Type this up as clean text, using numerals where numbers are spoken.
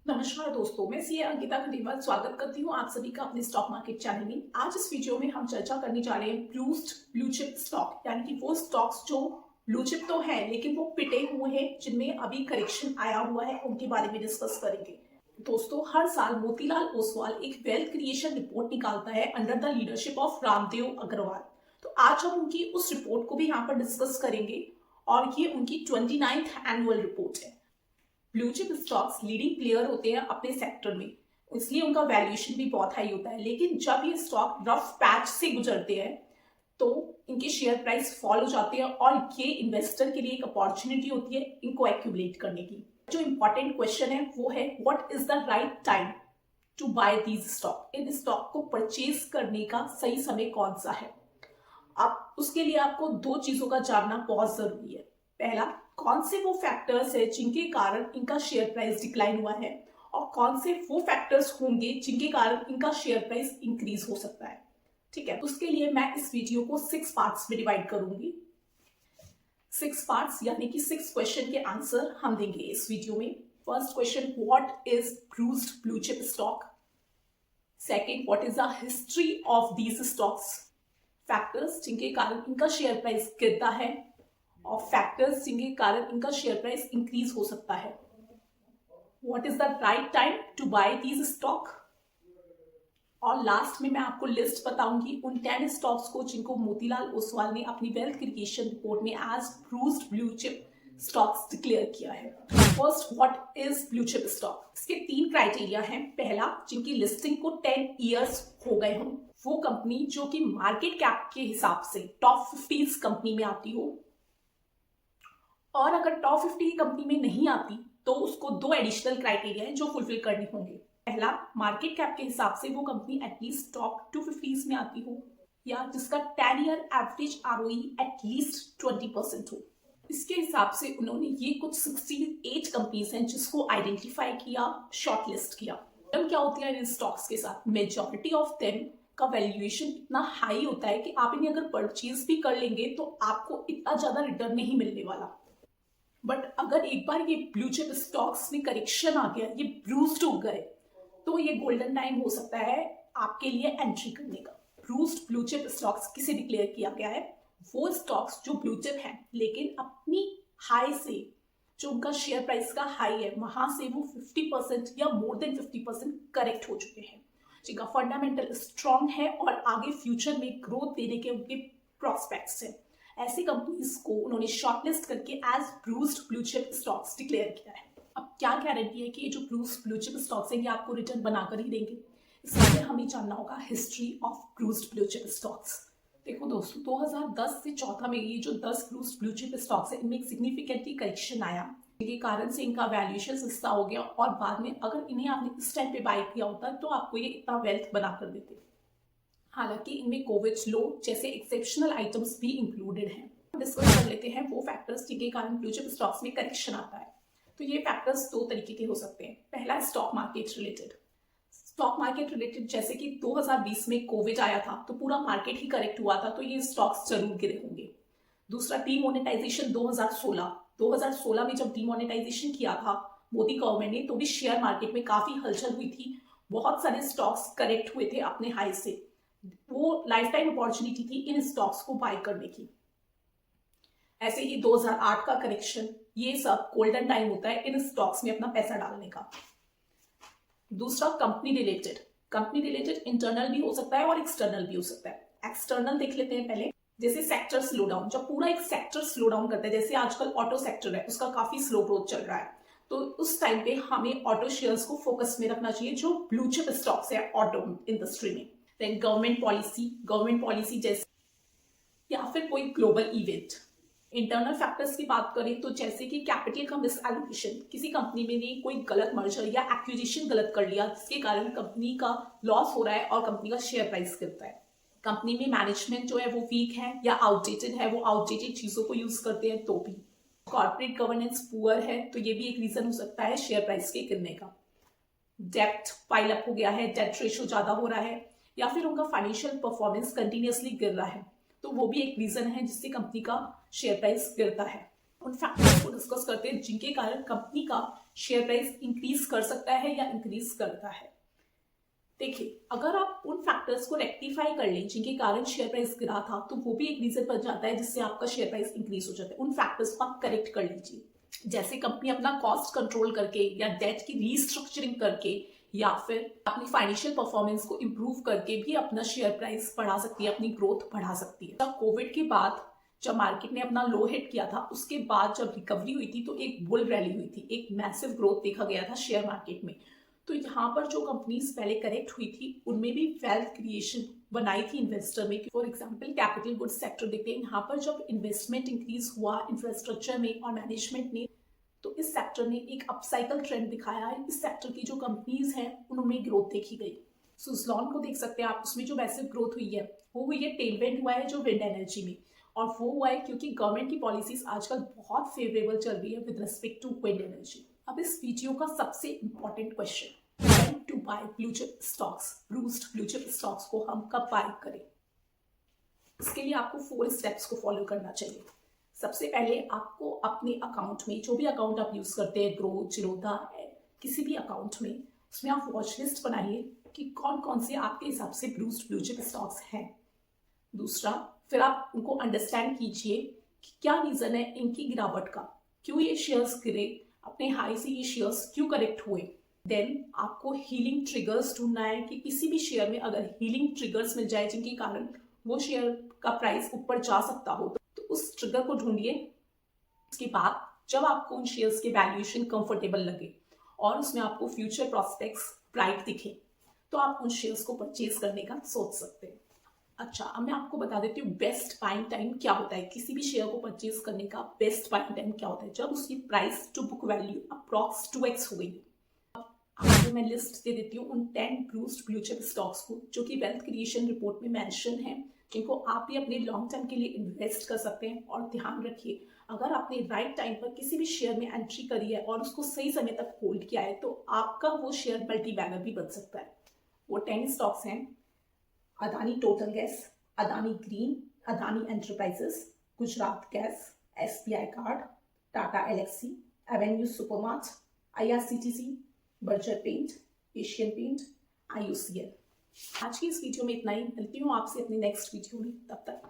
नमस्कार दोस्तों, मैं सीए अंकिता खंडेलवाल स्वागत करती हूँ आप सभी का अपने स्टॉक मार्केट चैनल में। आज इस वीडियो में हम चर्चा करने जा रहे हैं ब्लू चिप स्टॉक, यानी कि वो स्टॉक्स जो ब्लू चिप तो है लेकिन वो पिटे हुए हैं, जिनमें अभी करेक्शन आया हुआ है, उनके बारे में डिस्कस करेंगे। दोस्तों, हर साल मोतीलाल ओसवाल एक वेल्थ क्रिएशन रिपोर्ट निकालता है under the leadership of Ramdeo Agrawal. तो आज हम उनकी उस रिपोर्ट को भी यहाँ पर डिस्कस करेंगे और ये उनकी 29th एनुअल रिपोर्ट है। Blue chip stocks leading player होते हैं अपने सेक्टर में, इसलिए उनका वैल्यूएशन भी बहुत हाई होता है। लेकिन जब ये स्टॉक रफ पैच से गुजरते हैं तो इनके शेयर प्राइस फॉल हो जाते हैं और ये इन्वेस्टर के लिए एक अपॉर्चुनिटी होती है इनको एक्यूमुलेट करने की। जो इंपॉर्टेंट क्वेश्चन है वो है, what is the right time to buy these stock? इन स्टॉक को परचेज करने का सही समय कौन सा है? अब उसके लिए आपको दो चीजों का जानना बहुत जरूरी है। पहला, कौन से वो फैक्टर्स है जिनके कारण इनका शेयर प्राइस डिक्लाइन हुआ है, और कौन से वो फैक्टर्स होंगे जिनके कारण इनका शेयर प्राइस इंक्रीज हो सकता है। ठीक है, उसके लिए मैं इस वीडियो को 6 पार्ट्स में डिवाइड करूंगी। 6 पार्ट्स यानी कि 6 क्वेश्चन के आंसर हम देंगे इस वीडियो में। First question, what is blue chip stock? Second, what is the history of these stocks? Factors जिनके कारण इनका शेयर प्राइस गिरता है और फैक्टर्स जिनके कारण इनका शेयर प्राइस इंक्रीज हो सकता है। What is the right time to buy these stock? और लास्ट में मैं आपको लिस्ट बताऊंगी उन 10 स्टॉक्स को जिनको मोतीलाल ओसवाल ने अपनी वेल्थ क्रिएशन रिपोर्ट में as blue chip stocks declare किया है। First, what is blue chip stock? इसके 3 क्राइटेरिया हैं। पहला, जिनकी लिस्टिंग को 10 ईयर्स हो गए हों, वो कंपनी जो कि मार्केट कैप के हिसाब से टॉप 50 कंपनी में आती हो, और अगर टॉप 50 कंपनी में नहीं आती तो उसको 2 एडिशनल क्राइटेरिया हैं जो फुलफिल करने होंगे। पहला, मार्केट कैप के हिसाब से वो कंपनी एटलीस्ट टॉप 250 में आती हो, या जिसका 10 ईयर एवरेज ROE एटलीस्ट 20% हो। इसके हिसाब से उन्होंने ये कुछ 68 कंपनीज हैं जिसको आइडेंटिफाई किया, शॉर्टलिस्ट किया। प्रॉब्लम क्या होती है इन स्टॉक्स के साथ? मेजॉरिटी ऑफ देम का वैल्यूएशन इतना हाई होता है कि आप इन्हें अगर परचेज भी कर लेंगे तो आपको इतना ज्यादा रिटर्न नहीं मिलने वाला। बट अगर एक बार ये ब्लू चिप स्टॉक्स में करेक्शन आ गया, ये ब्रूस्ड हो गए, तो ये गोल्डन टाइम हो सकता है आपके लिए एंट्री करने का। ब्रूस्ड ब्लू चिप स्टॉक्स किसे डिक्लेयर किया गया है? वो स्टॉक्स जो ब्लू चिप हैं लेकिन अपनी हाई से, जो उनका शेयर प्राइस का हाई है, वहां से वो 50% या मोर देन 50% करेक्ट हो चुके हैं, जिनका फंडामेंटल स्ट्रॉन्ग है और आगे फ्यूचर में ग्रोथ देने के उनके प्रोस्पेक्ट्स हैं। ऐसी कंपनीज को उन्होंने शॉर्टलिस्ट करके as blue chip stocks declare किया है। अब क्या गारंटी है कि ये जो ब्लू चिप स्टॉक्स हैं ये आपको रिटर्न बनाकर ही देंगे? इसलिए हमें जानना होगा history of blue chip stocks. देखो दोस्तों, 2010 से चौथा में ये जो 10 ब्लू चिप स्टॉक्स है, इनमें एक सिग्निफिकेंटली करेक्शन आया, जिसके कारण से इनका वैल्यूएशन सस्ता हो गया, और बाद में अगर इन्हें आपने इस टाइम पे बाय किया होता तो आपको ये इतना वेल्थ बना कर देते। हालांकि इनमें कोविड लो जैसे एक्सेप्शनल आइटम्स भी इंक्लूडेड हैं। डिस्कस कर लेते हैं वो फैक्टर्स जिनके कारण ब्लू चिप स्टॉक्स में करेक्शन आता है। तो ये फैक्टर्स 2 तरीके के हो सकते हैं। पहला, स्टॉक मार्केट रिलेटेड, जैसे कि 2020 में कोविड आया था तो पूरा मार्केट ही करेक्ट हुआ था, तो ये स्टॉक्स जरूर गिरे होंगे। दूसरा, डीमोनेटाइजेशन 2016 में जब डीमोनेटाइजेशन किया था मोदी गवर्नमेंट ने, तो भी शेयर मार्केट में काफी हलचल हुई थी, बहुत सारे स्टॉक्स करेक्ट हुए थे अपने हाई से। वो लाइफ टाइम अपॉर्चुनिटी थी इन स्टॉक्स को बाय करने की। ऐसे ही 2008 का करेक्शन, ये सब गोल्डन टाइम होता है इन स्टॉक्स में अपना पैसा डालने का। दूसरा, कंपनी रिलेटेड इंटरनल भी हो सकता है और एक्सटर्नल भी हो सकता है। एक्सटर्नल देख लेते हैं पहले। जैसे सेक्टर स्लो डाउन, जब पूरा एक सेक्टर स्लो डाउन करता है, जैसे आजकल ऑटो सेक्टर है, उसका काफी स्लो ग्रोथ चल रहा है, तो उस टाइम पे हमें ऑटो शेयर्स को फोकस में रखना चाहिए जो ब्लू चिप स्टॉक्स है ऑटो इंडस्ट्री में। देन गवर्नमेंट पॉलिसी जैसे, या फिर कोई ग्लोबल इवेंट। इंटरनल फैक्टर्स की बात करें तो जैसे कि कैपिटल का मिस एलोकेशन, किसी कंपनी में ने कोई गलत मर्जर या एक्विजिशन गलत कर लिया जिसके कारण कंपनी का लॉस हो रहा है और कंपनी का शेयर प्राइस गिरता है। कंपनी में मैनेजमेंट जो है वो वीक है या आउटडेटेड है, वो आउटडेटेड चीजों को यूज करते हैं तो भी। कॉर्पोरेट गवर्नेंस पुअर है तो ये भी एक रीजन हो सकता है शेयर प्राइस के गिरने का। डेप्थ पाइल अप हो गया है, डेट रेशियो ज्यादा हो रहा है, या फिर उनका फाइनेंशियल परफॉर्मेंस कंटिन्यूअसली गिर रहा है, तो वो भी एक रीजन है जिससे कंपनी का शेयर प्राइस गिरता है। उन फैक्टर्स को डिस्कस करते हैं जिनके कारण कंपनी का शेयर प्राइस इंक्रीज कर सकता है या इंक्रीज करता है। देखिए, अगर आप उन फैक्टर्स को रेक्टिफाई कर लें जिनके कारण शेयर प्राइस गिरा था, तो वो भी एक रीजन बन जाता है जिससे आपका शेयर प्राइस इंक्रीज हो जाता है। उन फैक्टर्स को आप करेक्ट कर लीजिए, जैसे कंपनी अपना कॉस्ट कंट्रोल करके या डेट की रीस्ट्रक्चरिंग करके या फिर अपनी फाइनेंशियल परफॉर्मेंस को इम्प्रूव करके भी अपना शेयर प्राइस बढ़ा सकती है, अपनी ग्रोथ बढ़ा सकती है। कोविड के बाद जब मार्केट ने अपना लो हिट किया था, उसके बाद जब रिकवरी हुई थी तो एक बुल रैली हुई थी, एक मैसिव ग्रोथ देखा गया था शेयर मार्केट में। तो यहाँ पर जो कंपनीज पहले करेक्ट हुई थी उनमें भी वेल्थ क्रिएशन बनाई थी इन्वेस्टर में। For example capital goods sector देखते हैं, यहाँ पर जब इन्वेस्टमेंट इंक्रीज हुआ इंफ्रास्ट्रक्चर में और मैनेजमेंट में, तो इस सेक्टर ने एक अपसाइकल ट्रेंड दिखाया है। इस सेक्टर की जो कंपनीज हैं उनमें ग्रोथ देखी गई। सुजलॉन को देख सकते हैं आप, उसमें जो मैसिव ग्रोथ हुई है वो हुई है, टेलविंड हुआ है जो विंड एनर्जी में, और वो हुआ है क्योंकि गवर्नमेंट की पॉलिसीज आजकल बहुत फेवरेबल चल रही है with respect to wind energy. अब इस वीडियो का सबसे important question, to buy blue chip stocks, bruised blue chip stocks को हम कब बाय करें? इसके लिए आपको 4 स्टेप्स को फॉलो करना चाहिए। सबसे पहले आपको अपने अकाउंट में, जो भी अकाउंट आप यूज करते हैं, ग्रो, जिरोधा, किसी भी अकाउंट में, उसमें आप वॉच लिस्ट बनाइए कि कौन कौन से आपके हिसाब से ब्रूस्ड ब्लू चिप स्टॉक्स हैं। दूसरा, फिर आप उनको अंडरस्टैंड कीजिए कि क्या रीजन है इनकी गिरावट का, क्यों ये शेयर्स गिरे, अपने हाई से ये शेयर्स क्यों करेक्ट हुए। देन आपको हीलिंग ट्रिगर्स ढूंढना है कि किसी भी शेयर में अगर हीलिंग ट्रिगर्स मिल जाए जिनके कारण वो शेयर का प्राइस ऊपर जा सकता हो, तो उस ट्रिगर को ढूंढिए। उसके बाद जब आपको उन शेयर्स के वैल्यूएशन कंफर्टेबल लगे और उसमें आपको फ्यूचर प्रोस्पेक्ट्स ब्राइट दिखे, तो आप उन शेयर्स को परचेज करने का सोच सकते हैं। अच्छा, अब मैं आपको बता देती हूँ बेस्ट बाइंग टाइम क्या होता है। किसी भी शेयर को परचेज करने का बेस्ट बाइंग टाइम क्या होता है? जब उसकी price to book value approx 2x हो गई। आपको मैं लिस्ट दे देती हूँ उन 10 ब्रूस्ड ब्लू चिप स्टॉक्स को जो कि वेल्थ क्रिएशन रिपोर्ट में मेंशन है, जिनको आप भी अपने लॉन्ग टर्म के लिए इन्वेस्ट कर सकते हैं। और ध्यान रखिए, अगर आपने राइट टाइम पर किसी भी शेयर में एंट्री करी है और उसको सही समय तक होल्ड किया है, तो आपका वो शेयर मल्टी बैगर भी बन सकता है। वो 10 स्टॉक्स हैं: Adani Total Gas, Adani Green, Adani Enterprises, Gujarat Gas, SBI Card, Tata Elxsi, Avenue Supermart, IRCTC, Berger Paint, Asian Paint, IOCL। आज की इस वीडियो में इतना ही। मिलती हूँ आपसे अपने नेक्स्ट वीडियो में, तब तक